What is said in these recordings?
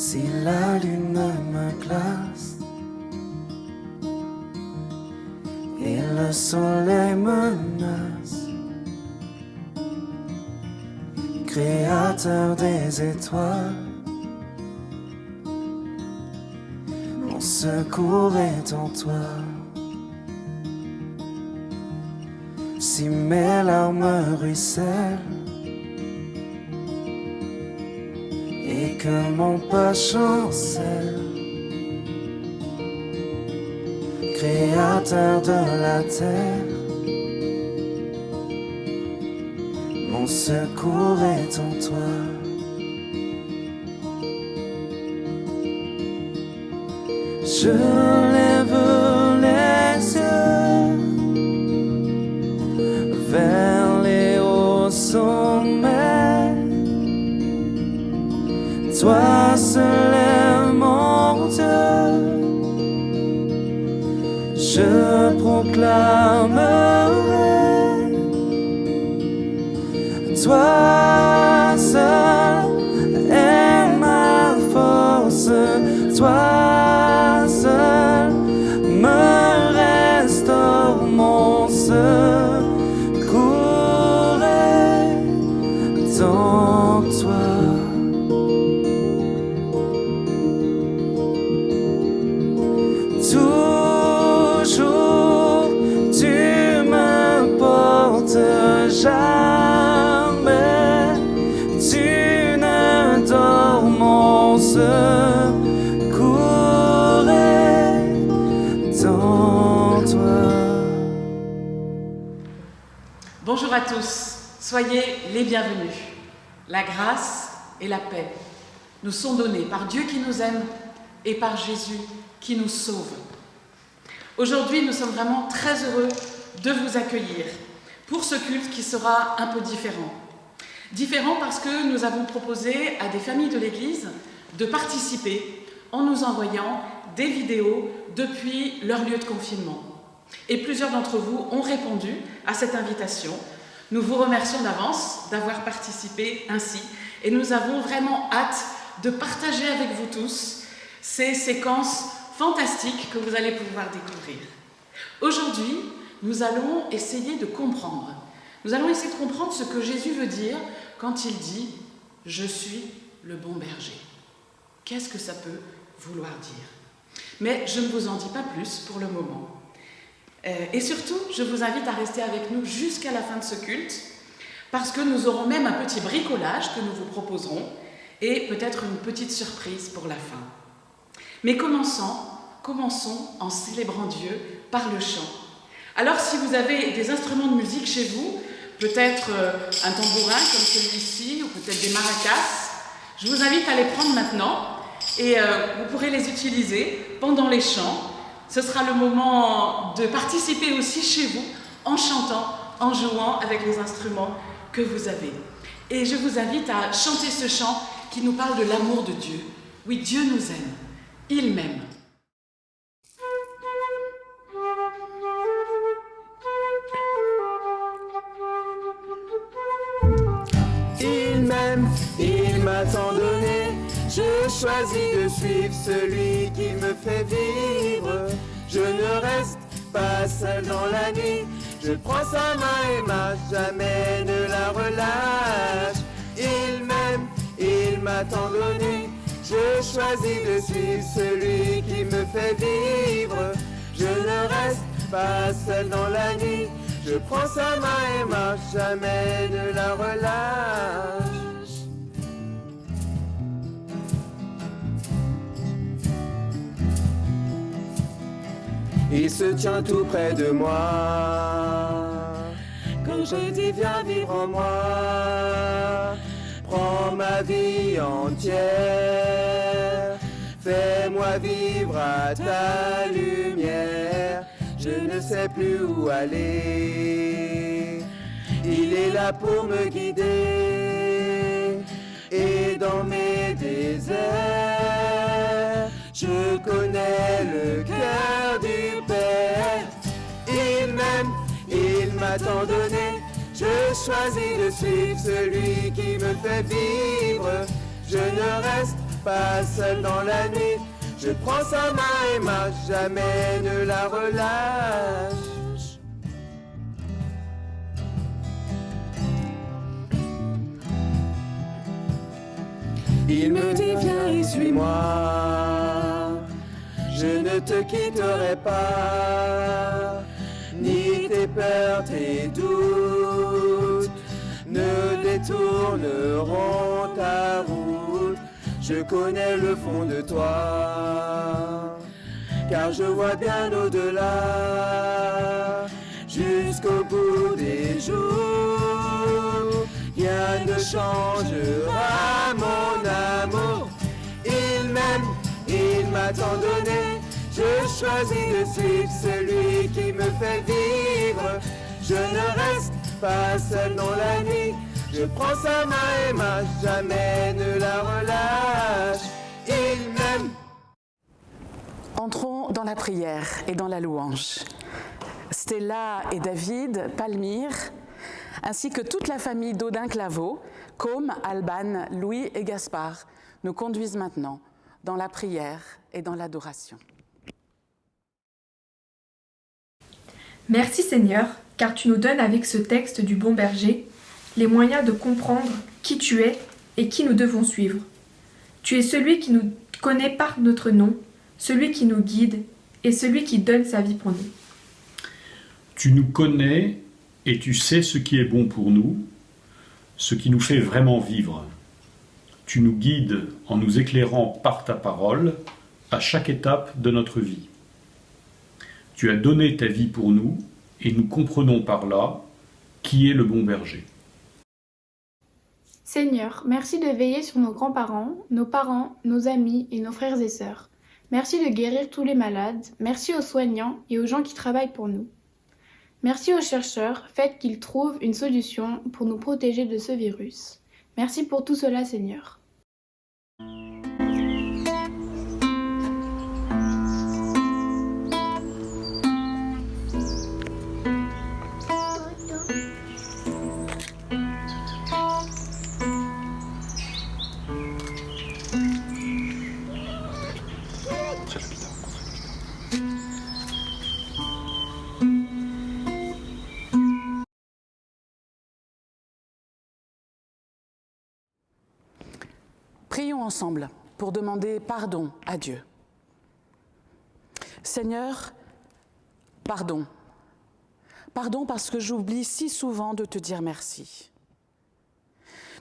Si la lune me glace et le soleil menace, créateur des étoiles, mon secours est en toi. Si mes larmes ruissellent et que mon pas chancelle, créateur de la terre, mon secours est en toi. Je lève les yeux vers les hauts sommets. Toi seul est mon Dieu. Je proclamerai. Toi seul est ma force. Toi seul me restaure mon secours est en toi. Toujours tu me portes, jamais tu ne dors, mon secours est en toi. Bonjour à tous, soyez les bienvenus. La grâce et la paix nous sont données par Dieu qui nous aime et par Jésus qui nous sauve. Aujourd'hui, nous sommes vraiment très heureux de vous accueillir pour ce culte qui sera un peu différent. Différent parce que nous avons proposé à des familles de l'Église de participer en nous envoyant des vidéos depuis leur lieu de confinement. Et plusieurs d'entre vous ont répondu à cette invitation. Nous vous remercions d'avance d'avoir participé ainsi et nous avons vraiment hâte de partager avec vous tous ces séquences fantastiques que vous allez pouvoir découvrir. Aujourd'hui, nous allons essayer de comprendre. Nous allons essayer de comprendre ce que Jésus veut dire quand il dit « Je suis le bon berger ». Qu'est-ce que ça peut vouloir dire? Mais je ne vous en dis pas plus pour le moment. Et surtout, je vous invite à rester avec nous jusqu'à la fin de ce culte, parce que nous aurons même un petit bricolage que nous vous proposerons, et peut-être une petite surprise pour la fin. Mais commençons en célébrant Dieu par le chant. Alors si vous avez des instruments de musique chez vous, peut-être un tambourin comme celui-ci, ou peut-être des maracas, je vous invite à les prendre maintenant, et vous pourrez les utiliser pendant les chants. Ce sera le moment de participer aussi chez vous, en chantant, en jouant avec les instruments que vous avez. Et je vous invite à chanter ce chant qui nous parle de l'amour de Dieu. Oui, Dieu nous aime. Il m'aime. Il m'aime, il m'a tant donné. Je choisis de suivre celui qui me fait vivre. Je ne reste pas seul dans la nuit. Je prends sa main et marche, jamais ne la relâche. Il m'aime, il m'a tant donné. Je choisis de suivre celui qui me fait vivre. Je ne reste pas seul dans la nuit. Je prends sa main et marche, jamais ne la relâche. Il se tient tout près de moi. Quand je dis viens vivre en moi, prends ma vie entière, fais-moi vivre à ta lumière. Je ne sais plus où aller. Il est là pour me guider. Et dans mes déserts, je connais le cœur du Père. Il m'aime, il m'a tant donné. Je choisis de suivre celui qui me fait vivre. Je ne reste pas seul dans la nuit. Je prends sa main et marche, jamais ne la relâche. Il me dit viens et suis-moi, je ne te quitterai pas, ni tes peurs, tes doutes ne détourneront ta route. Je connais le fond de toi, car je vois bien au-delà, jusqu'au bout des jours. Rien ne changera mon amour. Il m'aime, il m'a tant donné. Je choisis de suivre celui qui me fait vivre. Je ne reste pas seul dans la nuit. Je prends sa main et marche, jamais ne la relâche. Il m'aime. Entrons dans la prière et dans la louange. Stella et David, Palmyre, ainsi que toute la famille d'Audin-Claveau, Côme, Alban, Louis et Gaspard, nous conduisent maintenant dans la prière et dans l'adoration. Merci Seigneur, car tu nous donnes avec ce texte du bon berger les moyens de comprendre qui tu es et qui nous devons suivre. Tu es celui qui nous connaît par notre nom, celui qui nous guide et celui qui donne sa vie pour nous. Tu nous connais et tu sais ce qui est bon pour nous, ce qui nous fait vraiment vivre. Tu nous guides en nous éclairant par ta parole à chaque étape de notre vie. Tu as donné ta vie pour nous et nous comprenons par là qui est le bon berger. Seigneur, merci de veiller sur nos grands-parents, nos parents, nos amis et nos frères et sœurs. Merci de guérir tous les malades. Merci aux soignants et aux gens qui travaillent pour nous. Merci aux chercheurs, faites qu'ils trouvent une solution pour nous protéger de ce virus. Merci pour tout cela, Seigneur. Prions ensemble pour demander pardon à Dieu. Seigneur, pardon. Pardon parce que j'oublie si souvent de te dire merci.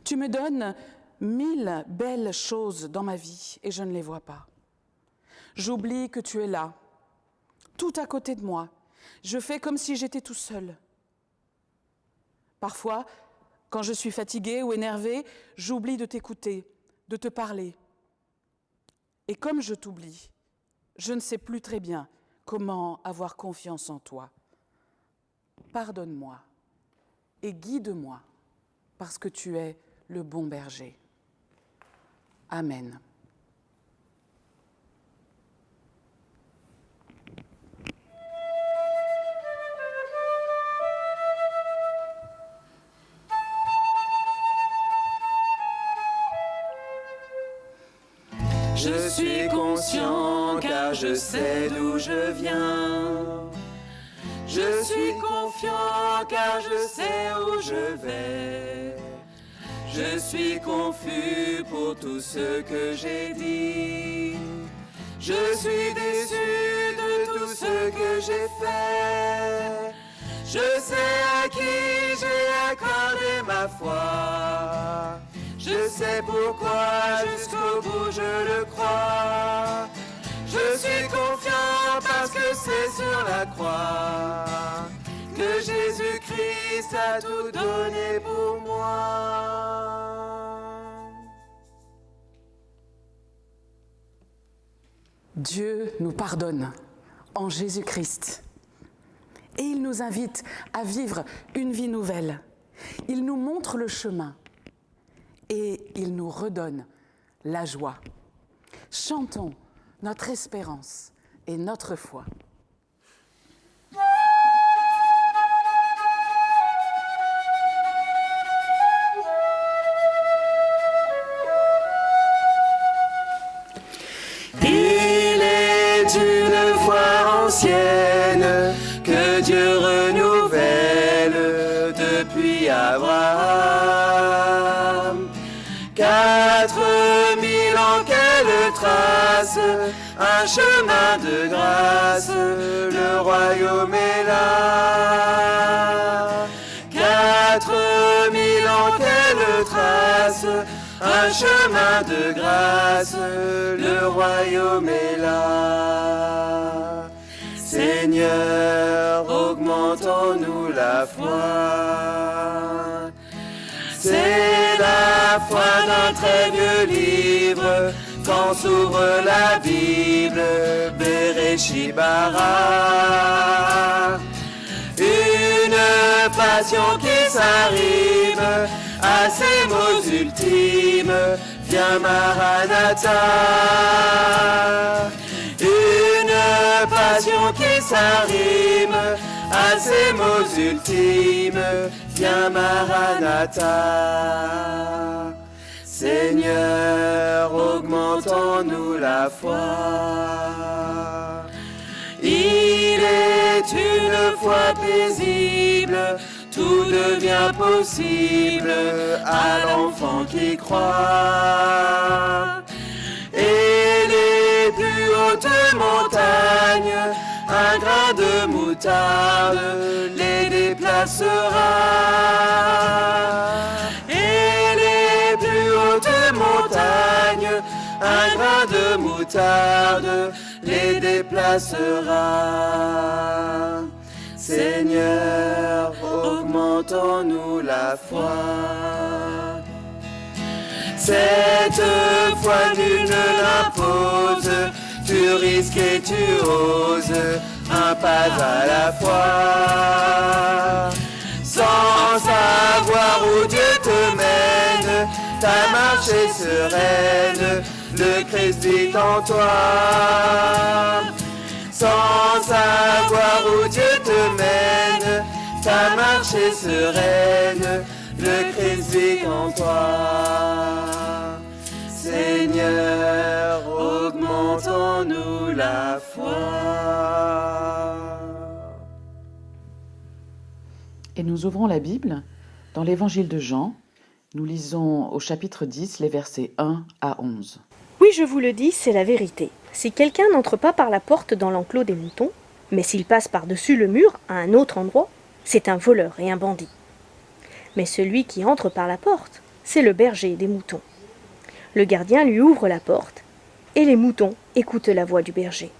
Tu me donnes 1000 belles choses dans ma vie et je ne les vois pas. J'oublie que tu es là, tout à côté de moi. Je fais comme si j'étais tout seul. Parfois, quand je suis fatiguée ou énervée, j'oublie de t'écouter, de te parler. Et comme je t'oublie, je ne sais plus très bien comment avoir confiance en toi. Pardonne-moi et guide-moi parce que tu es le bon berger. Amen. Je suis conscient car je sais d'où je viens. Je suis confiant car je sais où je vais. Je suis confus pour tout ce que j'ai dit. Je suis déçu de tout ce que j'ai fait. Je sais à qui j'ai accordé ma foi. Je sais pourquoi jusqu'au bout je le crois. Je suis confiant parce que c'est sur la croix que Jésus-Christ a tout donné pour moi. Dieu nous pardonne en Jésus-Christ et il nous invite à vivre une vie nouvelle. Il nous montre le chemin et il nous redonne la joie. Chantons notre espérance et notre foi. ancienne que Dieu renouvelle depuis Abraham. 4000 ans qu'elle trace, un chemin de grâce, le royaume est là. 4000 ans qu'elle trace, un chemin de grâce, le royaume est là. Seigneur, augmente en nous la foi. C'est la foi d'un très vieux livre, quand s'ouvre la Bible, Bereshit bara. Une passion qui s'arrime à ces mots ultimes, viens Maranatha. Une passion qui s'arrime à ces mots ultimes, viens Maranatha. Seigneur, augmente en nous la foi. Il est une foi paisible, tout devient possible à l'enfant qui croit. Et les plus hautes montagnes, un grain de moutarde les déplacera. Et les plus hautes montagnes, un grain de moutarde les déplacera. Seigneur, augmente en nous la foi. Cette foi nul ne l'impose, tu risques et tu oses, un pas à la fois. Sans savoir où Dieu te mène, ta marche est sereine, le Christ vit en toi. Sans savoir où Dieu te mène, ta marche est sereine, le Christ vit en toi. Seigneur, augmente en nous la foi. Et nous ouvrons la Bible dans l'Évangile de Jean. Nous lisons au chapitre 10, les versets 1 à 11. Oui, je vous le dis, c'est la vérité. Si quelqu'un n'entre pas par la porte dans l'enclos des moutons, mais s'il passe par-dessus le mur à un autre endroit, c'est un voleur et un bandit. Mais celui qui entre par la porte, c'est le berger des moutons. Le gardien lui ouvre la porte, et les moutons écoutent la voix du berger.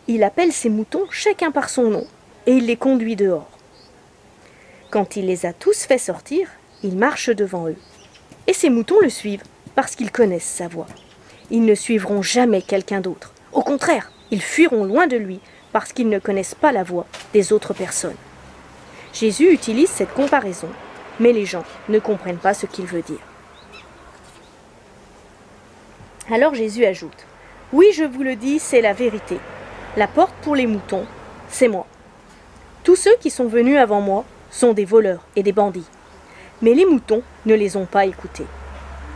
Il appelle ses moutons chacun par son nom, et il les conduit dehors. Quand il les a tous fait sortir, il marche devant eux. Et ces moutons le suivent, parce qu'ils connaissent sa voix. Ils ne suivront jamais quelqu'un d'autre. Au contraire, ils fuiront loin de lui, parce qu'ils ne connaissent pas la voix des autres personnes. Jésus utilise cette comparaison, mais les gens ne comprennent pas ce qu'il veut dire. Alors Jésus ajoute, « Oui, je vous le dis, c'est la vérité. La porte pour les moutons, c'est moi. Tous ceux qui sont venus avant moi sont des voleurs et des bandits. Mais les moutons ne les ont pas écoutés.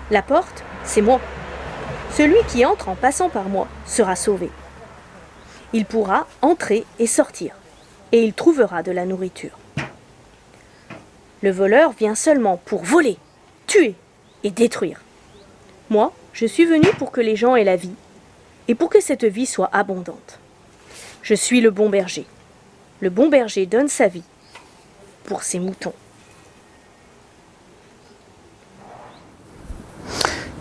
La porte, c'est moi. Celui qui entre en passant par moi sera sauvé. Il pourra entrer et sortir, et il trouvera de la nourriture. Le voleur vient seulement pour voler, tuer et détruire. Moi, je suis venu pour que les gens aient la vie, et pour que cette vie soit abondante. Je suis le bon berger. Le bon berger donne sa vie pour ses moutons. »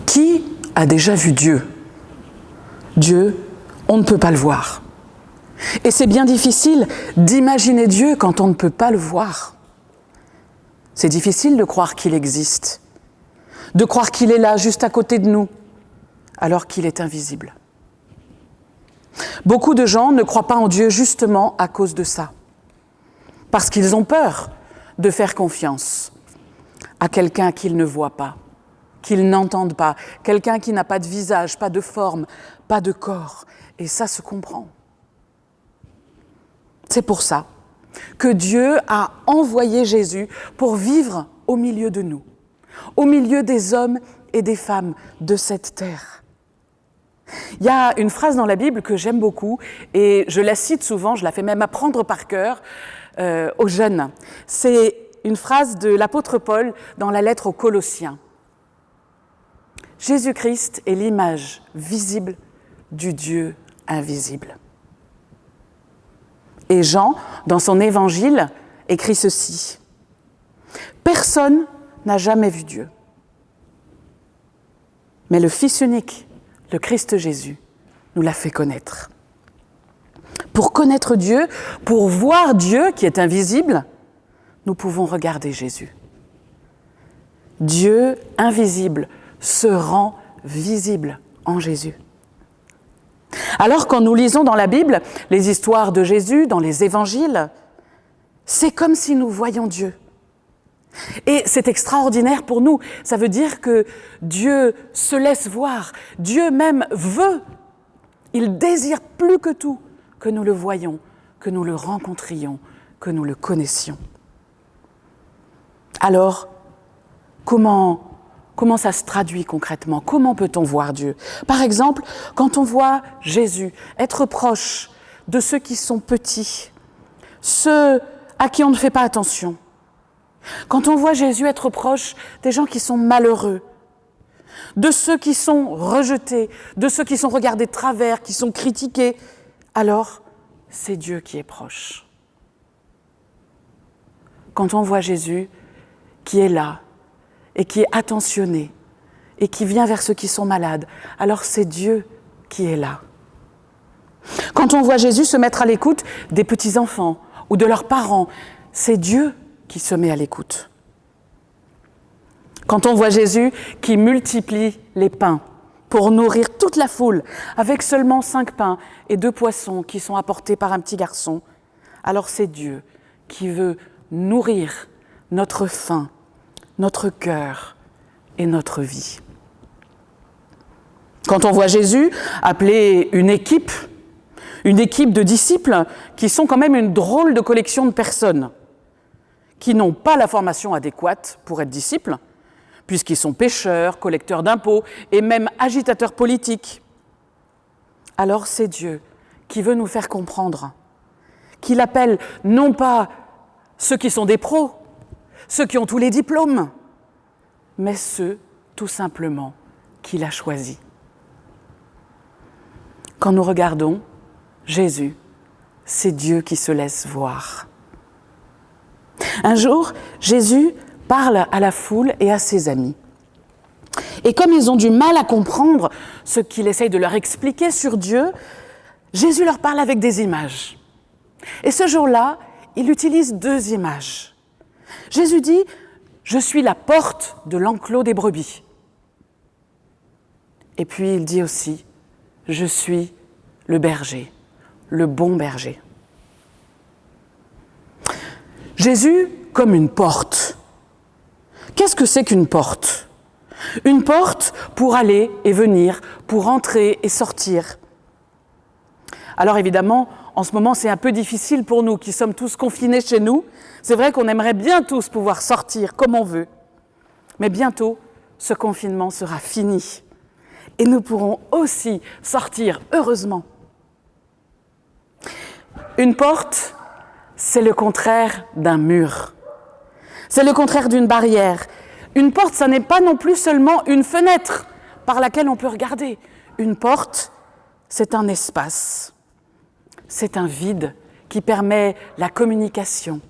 Qui a déjà vu Dieu ? Dieu, on ne peut pas le voir. Et c'est bien difficile d'imaginer Dieu quand on ne peut pas le voir. C'est difficile de croire qu'il existe, de croire qu'il est là, juste à côté de nous, alors qu'il est invisible. Beaucoup de gens ne croient pas en Dieu justement à cause de ça, parce qu'ils ont peur de faire confiance à quelqu'un qu'ils ne voient pas, qu'ils n'entendent pas, quelqu'un qui n'a pas de visage, pas de forme, pas de corps. Et ça se comprend. C'est pour ça que Dieu a envoyé Jésus pour vivre au milieu de nous, au milieu des hommes et des femmes de cette terre. Il y a une phrase dans la Bible que j'aime beaucoup et je la cite souvent, je la fais même apprendre par cœur aux jeunes. C'est une phrase de l'apôtre Paul dans la lettre aux Colossiens. Jésus-Christ est l'image visible du Dieu invisible. Et Jean, dans son évangile, écrit ceci. Personne n'a jamais vu Dieu. Mais le Fils unique, le Christ Jésus, nous l'a fait connaître. Pour connaître Dieu, pour voir Dieu qui est invisible, nous pouvons regarder Jésus. Dieu invisible se rend visible en Jésus. Alors quand nous lisons dans la Bible les histoires de Jésus, dans les évangiles, c'est comme si nous voyions Dieu. Et c'est extraordinaire pour nous. Ça veut dire que Dieu se laisse voir. Dieu même veut. Il désire plus que tout que nous le voyions, que nous le rencontrions, que nous le connaissions. Alors, comment ça se traduit concrètement? Comment peut-on voir Dieu? Par exemple, quand on voit Jésus être proche de ceux qui sont petits, ceux à qui on ne fait pas attention. Quand on voit Jésus être proche des gens qui sont malheureux, de ceux qui sont rejetés, de ceux qui sont regardés de travers, qui sont critiqués, alors c'est Dieu qui est proche. Quand on voit Jésus qui est là et qui est attentionné et qui vient vers ceux qui sont malades, alors c'est Dieu qui est là. Quand on voit Jésus se mettre à l'écoute des petits-enfants ou de leurs parents, c'est Dieu qui se met à l'écoute. Quand on voit Jésus qui multiplie les pains pour nourrir toute la foule avec seulement 5 pains et 2 poissons qui sont apportés par un petit garçon, alors c'est Dieu qui veut nourrir notre faim, notre cœur et notre vie. Quand on voit Jésus appeler une équipe de disciples qui sont quand même une drôle de collection de personnes, qui n'ont pas la formation adéquate pour être disciples, puisqu'ils sont pêcheurs, collecteurs d'impôts et même agitateurs politiques. Alors c'est Dieu qui veut nous faire comprendre qu'il appelle non pas ceux qui sont des pros, ceux qui ont tous les diplômes, mais ceux, tout simplement, qu'il a choisis. Quand nous regardons Jésus, c'est Dieu qui se laisse voir. Un jour, Jésus parle à la foule et à ses amis. Et comme ils ont du mal à comprendre ce qu'il essaye de leur expliquer sur Dieu, Jésus leur parle avec des images. Et ce jour-là, il utilise 2 images. Jésus dit « Je suis la porte de l'enclos des brebis ». Et puis il dit aussi « Je suis le berger, le bon berger ». Jésus comme une porte. Qu'est-ce que c'est qu'une porte? Une porte pour aller et venir, pour entrer et sortir. Alors évidemment, en ce moment, c'est un peu difficile pour nous qui sommes tous confinés chez nous. C'est vrai qu'on aimerait bien tous pouvoir sortir comme on veut. Mais bientôt, ce confinement sera fini. Et nous pourrons aussi sortir, heureusement. Une porte, c'est le contraire d'un mur. C'est le contraire d'une barrière. Une porte, ça n'est pas non plus seulement une fenêtre par laquelle on peut regarder. Une porte, c'est un espace. C'est un vide qui permet la communication,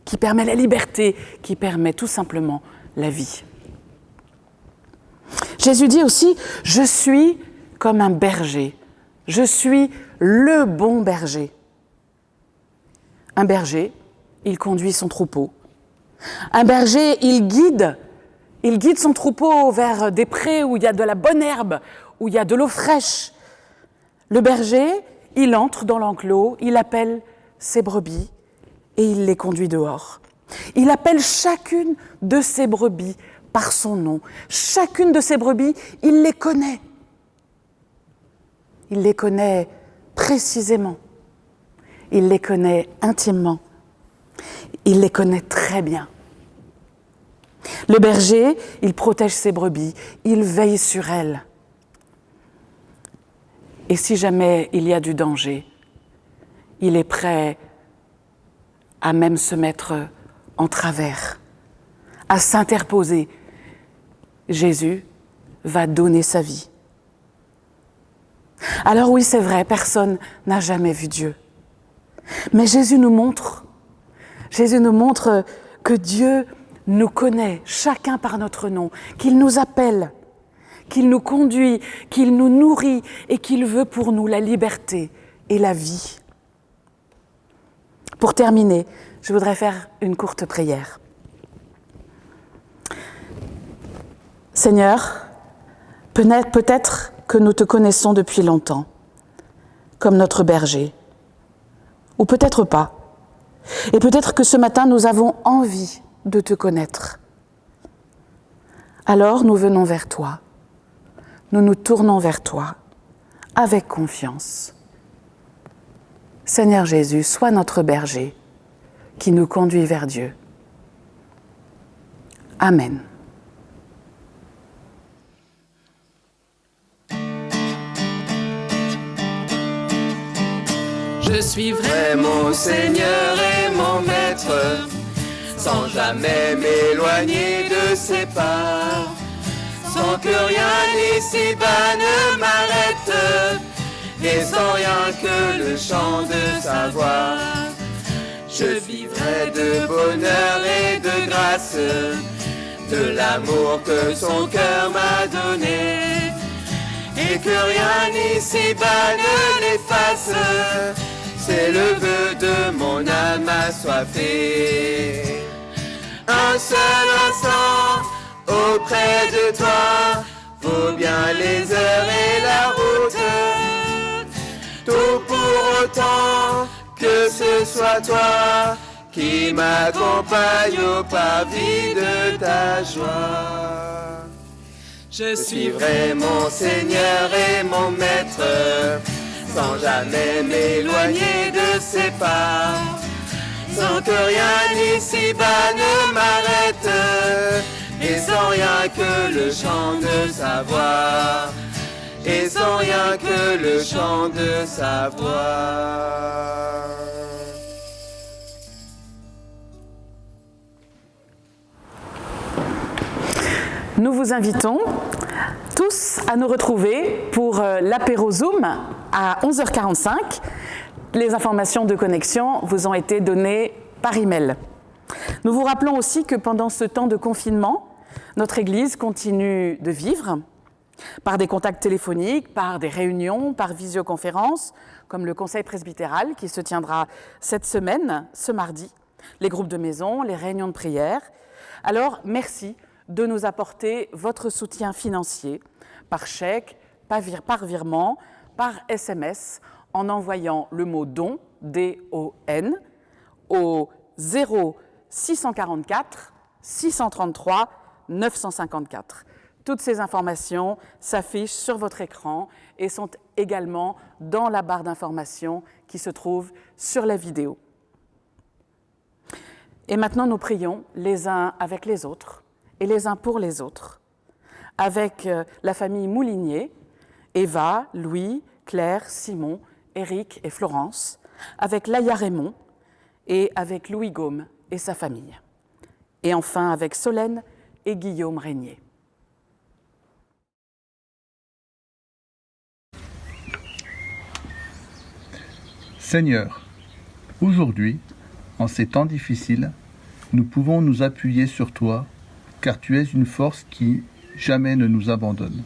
qui permet la liberté, qui permet tout simplement la vie. Jésus dit aussi « Je suis comme un berger. Je suis le bon berger. » Un berger, il conduit son troupeau. Un berger, il guide son troupeau vers des prés où il y a de la bonne herbe, où il y a de l'eau fraîche. Le berger, il entre dans l'enclos, il appelle ses brebis et il les conduit dehors. Il appelle chacune de ses brebis par son nom. Chacune de ses brebis, il les connaît. Il les connaît précisément. Il les connaît intimement. Il les connaît très bien. Le berger, il protège ses brebis, il veille sur elles. Et si jamais il y a du danger, il est prêt à même se mettre en travers, à s'interposer. Jésus va donner sa vie. Alors oui, c'est vrai, personne n'a jamais vu Dieu. Mais Jésus nous montre que Dieu nous connaît, chacun par notre nom, qu'il nous appelle, qu'il nous conduit, qu'il nous nourrit et qu'il veut pour nous la liberté et la vie. Pour terminer, je voudrais faire une courte prière. Seigneur, peut-être que nous te connaissons depuis longtemps, comme notre berger, ou peut-être pas. Et peut-être que ce matin, nous avons envie de te connaître. Alors nous venons vers toi, nous nous tournons vers toi, avec confiance. Seigneur Jésus, sois notre berger, qui nous conduit vers Dieu. Amen. Je suivrai mon Seigneur et mon Maître, sans jamais m'éloigner de ses pas, sans que rien ici-bas ne m'arrête, et sans rien que le chant de sa voix. Je vivrai de bonheur et de grâce, de l'amour que son cœur m'a donné, et que rien ici-bas ne l'efface. C'est le vœu de mon âme assoiffée. Un seul instant auprès de toi vaut bien les heures et la route. Tout pour autant que ce soit toi qui m'accompagne au parvis de ta joie. Je suivrai mon Seigneur et mon Maître, sans jamais m'éloigner de ses pas, sans que rien ici-bas ne m'arrête, et sans rien que le chant de sa voix, et sans rien que le chant de sa voix. Nous vous invitons tous à nous retrouver pour l'apéro Zoom à 11h45. Les informations de connexion vous ont été données par email. Nous vous rappelons aussi que pendant ce temps de confinement, notre Église continue de vivre par des contacts téléphoniques, par des réunions, par visioconférence, comme le Conseil presbytéral qui se tiendra cette semaine, ce mardi, les groupes de maison, les réunions de prière. Alors, merci de nous apporter votre soutien financier par chèque, par virement, par SMS, en envoyant le mot don, D-O-N, au 0644 633 954. Toutes ces informations s'affichent sur votre écran et sont également dans la barre d'informations qui se trouve sur la vidéo. Et maintenant, nous prions les uns avec les autres et les uns pour les autres, avec la famille Moulinier, Eva, Louis, Claire, Simon, Éric et Florence, avec Laïa Raymond et avec Louis Gaume et sa famille. Et enfin avec Solène et Guillaume Régnier. Seigneur, aujourd'hui, en ces temps difficiles, nous pouvons nous appuyer sur toi, car tu es une force qui jamais ne nous abandonne.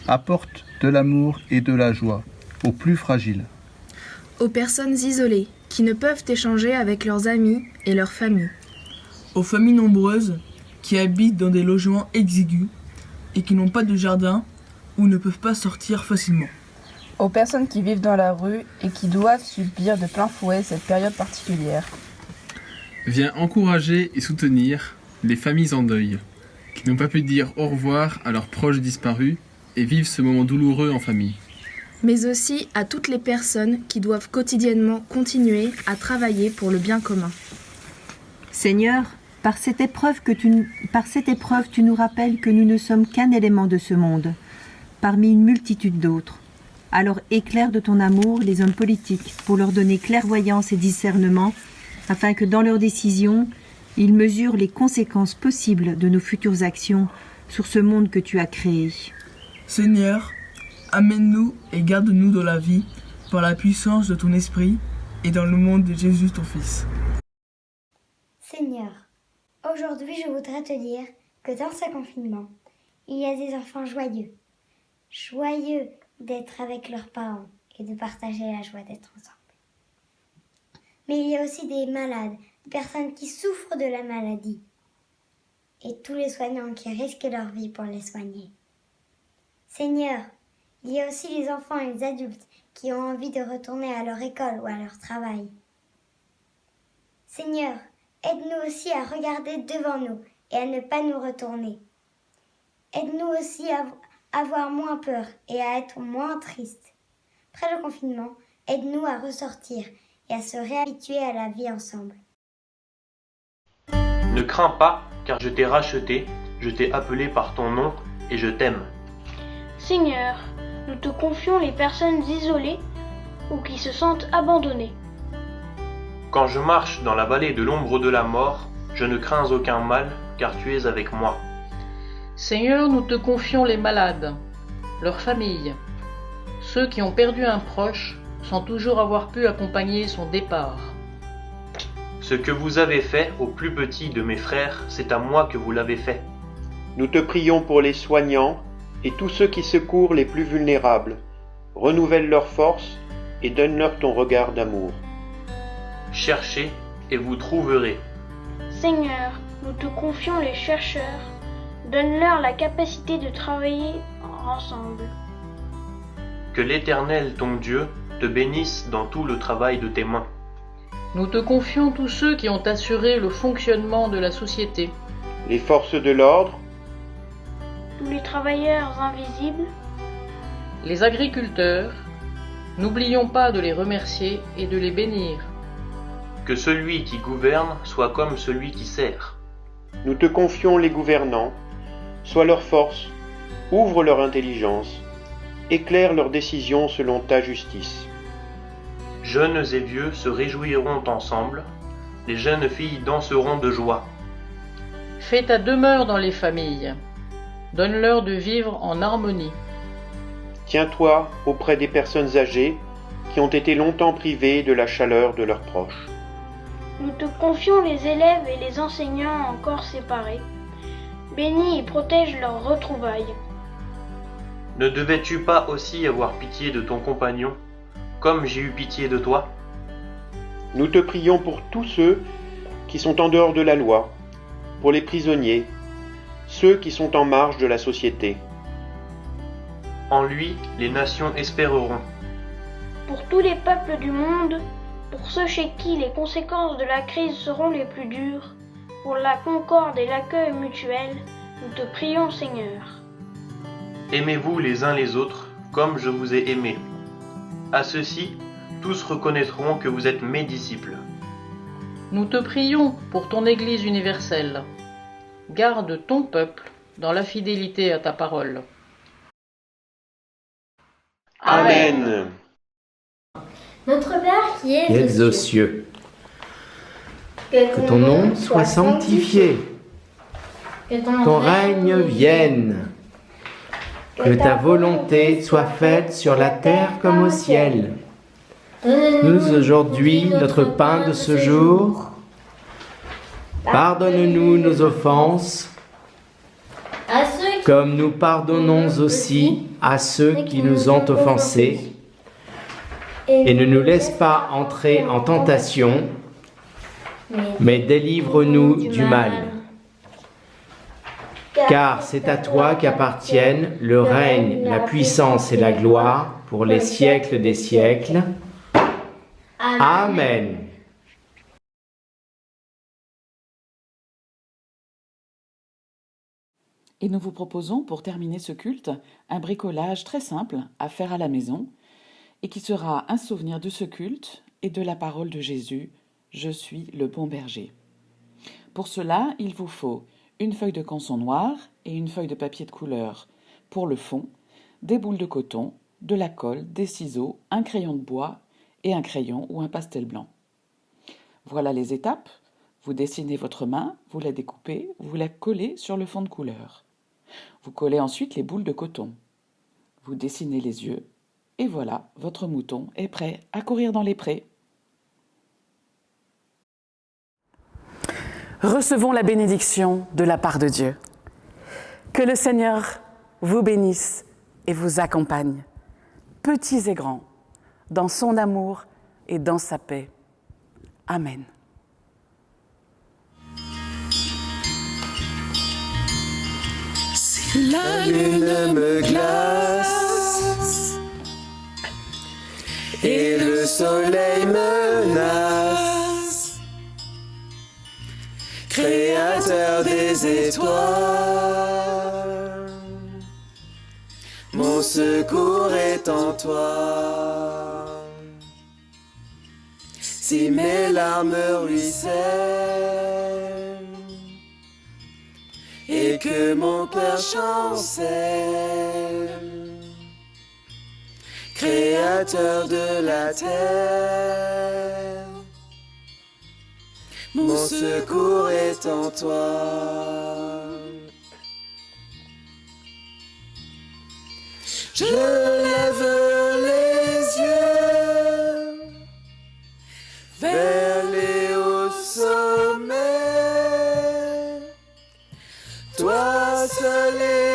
Apporte de l'amour et de la joie aux plus fragiles, aux personnes isolées qui ne peuvent échanger avec leurs amis et leurs familles, aux familles nombreuses qui habitent dans des logements exigus et qui n'ont pas de jardin ou ne peuvent pas sortir facilement, aux personnes qui vivent dans la rue et qui doivent subir de plein fouet cette période particulière. Viens encourager et soutenir les familles en deuil, qui n'ont pas pu dire au revoir à leurs proches disparus et vivent ce moment douloureux en famille. Mais aussi à toutes les personnes qui doivent quotidiennement continuer à travailler pour le bien commun. Seigneur, par cette épreuve, tu nous rappelles que nous ne sommes qu'un élément de ce monde, parmi une multitude d'autres. Alors éclaire de ton amour les hommes politiques pour leur donner clairvoyance et discernement, afin que dans leurs décisions, ils mesurent les conséquences possibles de nos futures actions sur ce monde que tu as créé. Seigneur, amène-nous et garde-nous dans la vie par la puissance de ton esprit et dans le monde de Jésus ton Fils. Seigneur, aujourd'hui je voudrais te dire que dans ce confinement, il y a des enfants joyeux. Joyeux d'être avec leurs parents et de partager la joie d'être ensemble. Mais il y a aussi des malades, des personnes qui souffrent de la maladie et tous les soignants qui risquent leur vie pour les soigner. Seigneur, il y a aussi les enfants et les adultes qui ont envie de retourner à leur école ou à leur travail. Seigneur, aide-nous aussi à regarder devant nous et à ne pas nous retourner. Aide-nous aussi à avoir moins peur et à être moins tristes. Après le confinement, aide-nous à ressortir et à se réhabituer à la vie ensemble. Ne crains pas, car je t'ai racheté, je t'ai appelé par ton nom et je t'aime. Seigneur, nous te confions les personnes isolées ou qui se sentent abandonnées. Quand je marche dans la vallée de l'ombre de la mort, je ne crains aucun mal, car tu es avec moi. Seigneur, nous te confions les malades, leurs familles, ceux qui ont perdu un proche sans toujours avoir pu accompagner son départ. Ce que vous avez fait au plus petit de mes frères, c'est à moi que vous l'avez fait. Nous te prions pour les soignants et tous ceux qui secourent les plus vulnérables. Renouvelle leurs forces et donne-leur ton regard d'amour. Cherchez et vous trouverez. Seigneur, nous te confions les chercheurs. Donne-leur la capacité de travailler ensemble. Que l'Éternel, ton Dieu, te bénisse dans tout le travail de tes mains. Nous te confions tous ceux qui ont assuré le fonctionnement de la société. Les forces de l'ordre, Tous les travailleurs invisibles, les agriculteurs, n'oublions pas de les remercier et de les bénir. Que celui qui gouverne soit comme celui qui sert. nous te confions les gouvernants. Sois leur force, ouvre leur intelligence, éclaire leurs décisions selon ta justice. Jeunes et vieux se réjouiront ensemble, les jeunes filles danseront de joie. Fais ta demeure dans les familles. Donne-leur de vivre en harmonie. Tiens-toi auprès des personnes âgées qui ont été longtemps privées de la chaleur de leurs proches. nous te confions les élèves et les enseignants encore séparés. Bénis et protège leurs retrouvailles. Ne devais-tu pas aussi avoir pitié de ton compagnon, comme j'ai eu pitié de toi? Nous te prions pour tous ceux qui sont en dehors de la loi, pour les prisonniers, ceux qui sont en marge de la société. En lui, les nations espéreront. Pour tous les peuples du monde, pour ceux chez qui les conséquences de la crise seront les plus dures, pour la concorde et l'accueil mutuel, nous te prions, Seigneur. Aimez-vous les uns les autres, comme je vous ai aimés. À ceux-ci, tous reconnaîtront que vous êtes mes disciples. Nous te prions pour ton Église universelle. Garde ton peuple dans la fidélité à ta parole. Amen. Notre Père qui Qui es aux cieux, que ton nom soit sanctifié, que ton règne vienne, que ta volonté soit faite sur la terre comme au ciel. Nous aujourd'hui notre pain de ce jour. Pardonne-nous nos offenses, comme nous pardonnons aussi à ceux qui nous ont offensés. Et ne nous laisse pas entrer en tentation, mais délivre-nous du mal. Car c'est à toi qu'appartiennent le règne, la puissance et la gloire pour les siècles des siècles. Amen. Et nous vous proposons, pour terminer ce culte, un bricolage très simple à faire à la maison et qui sera un souvenir de ce culte et de la parole de Jésus, « Je suis le bon berger ». Pour cela, il vous faut une feuille de canson noir et une feuille de papier de couleur pour le fond, des boules de coton, de la colle, des ciseaux, un crayon de bois et un crayon ou un pastel blanc. Voilà les étapes. Vous dessinez votre main, vous la découpez, vous la collez sur le fond de couleur. Vous collez ensuite les boules de coton. Vous dessinez les yeux et voilà, votre mouton est prêt à courir dans les prés. Recevons la bénédiction de la part de Dieu. Que le Seigneur vous bénisse et vous accompagne, petits et grands, dans son amour et dans sa paix. Amen. La lune me glace et le soleil menace, Créateur des étoiles, mon secours est en toi. Si mes larmes ruissellent et que mon cœur chancelle, Créateur de la terre, mon secours est en toi. Je lève les yeux vers les hauts sommets, toi seul est